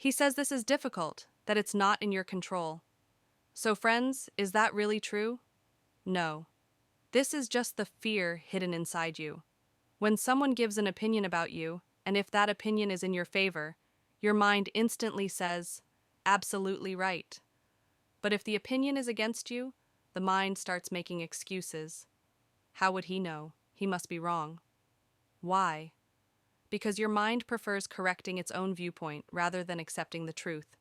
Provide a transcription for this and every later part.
He says this is difficult, that it's not in your control. So, friends, is that really true? No. This is just the fear hidden inside you. When someone gives an opinion about you, and if that opinion is in your favor, your mind instantly says, absolutely right. But if the opinion is against you, the mind starts making excuses. How would he know? He must be wrong. Why? Because your mind prefers correcting its own viewpoint rather than accepting the truth.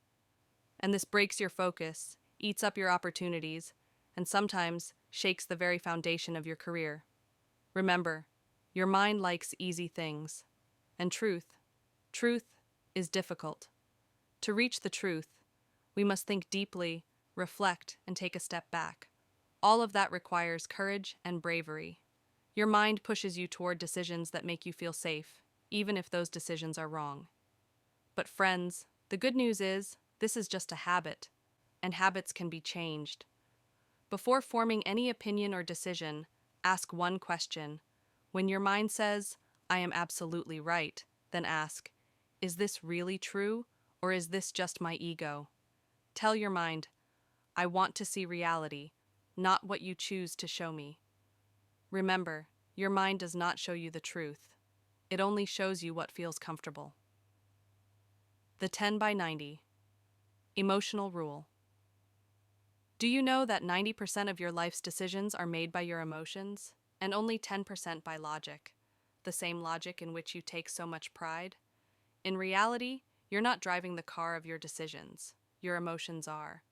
And this breaks your focus, eats up your opportunities, and sometimes shakes the very foundation of your career. Remember, your mind likes easy things. And truth is difficult. To reach the truth, we must think deeply, reflect, and take a step back. All of that requires courage and bravery. Your mind pushes you toward decisions that make you feel safe, even if those decisions are wrong. But friends, the good news is, this is just a habit, and habits can be changed. Before forming any opinion or decision, ask one question. When your mind says, I am absolutely right, then ask, is this really true, or is this just my ego? Tell your mind, I want to see reality, not what you choose to show me. Remember, your mind does not show you the truth. It only shows you what feels comfortable. The 10 by 90. Emotional rule. Do you know that 90% of your life's decisions are made by your emotions, and only 10% by logic? The same logic in which you take so much pride? In reality, you're not driving the car of your decisions. Your emotions are.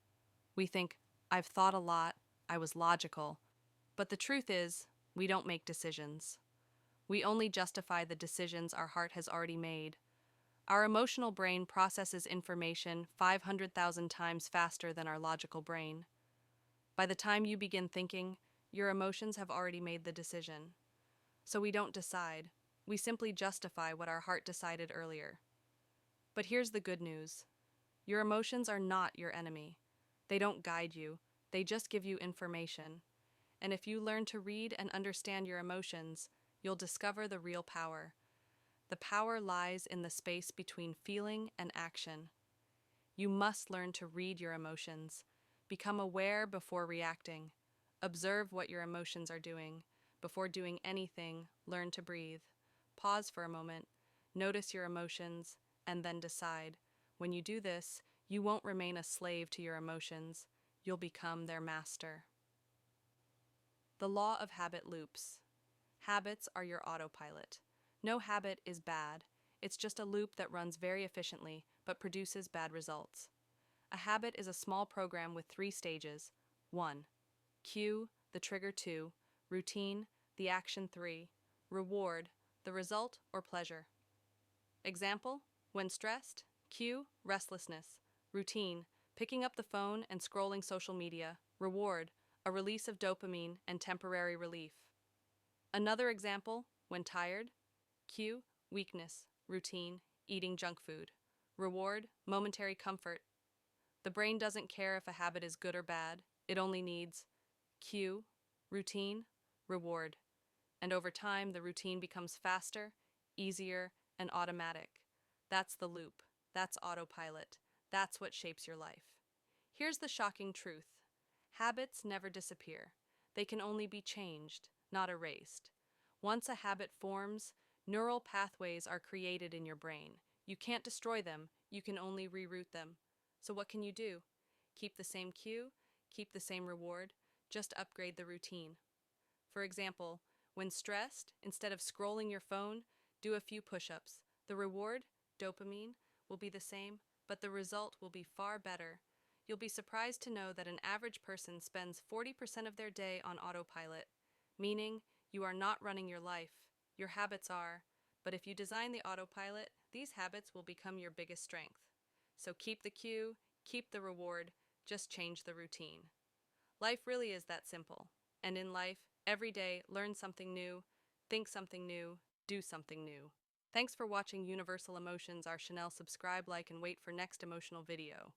We think, I've thought a lot, I was logical. But the truth is, we don't make decisions. We only justify the decisions our heart has already made. Our emotional brain processes information 500,000 times faster than our logical brain. By the time you begin thinking, your emotions have already made the decision. So we don't decide. We simply justify what our heart decided earlier. But here's the good news. Your emotions are not your enemy. They don't guide you. They just give you information. And if you learn to read and understand your emotions, you'll discover the real power. The power lies in the space between feeling and action. You must learn to read your emotions. Become aware before reacting. Observe what your emotions are doing. Before doing anything, learn to breathe. Pause for a moment, notice your emotions, and then decide. When you do this, you won't remain a slave to your emotions. You'll become their master. The law of habit loops. Habits are your autopilot. No habit is bad. It's just a loop that runs very efficiently, but produces bad results. A habit is a small program with 3 stages. 1. Cue, the trigger. 2. Routine, the action. 3. Reward, the result or pleasure. Example, when stressed, cue, restlessness. Routine, picking up the phone and scrolling social media. Reward, a release of dopamine and temporary relief. Another example, when tired, cue, weakness. Routine, eating junk food. Reward, momentary comfort. The brain doesn't care if a habit is good or bad. It only needs cue, routine, reward. And over time, the routine becomes faster, easier, and automatic. That's the loop. That's autopilot. That's what shapes your life. Here's the shocking truth. Habits never disappear. They can only be changed, not erased. Once a habit forms, neural pathways are created in your brain. You can't destroy them, you can only reroute them. So what can you do? Keep the same cue, keep the same reward, just upgrade the routine. For example, when stressed, instead of scrolling your phone, do a few push-ups. The reward, dopamine, will be the same, but the result will be far better. You'll be surprised to know that an average person spends 40% of their day on autopilot, meaning you are not running your life. Your habits are. But if you design the autopilot, these habits will become your biggest strength. So keep the cue, keep the reward, just change the routine. Life really is that simple. And in life, every day, learn something new, think something new, do something new. Thanks for watching Universal Emotions. Our Chanel. Subscribe, like, and wait for next emotional video.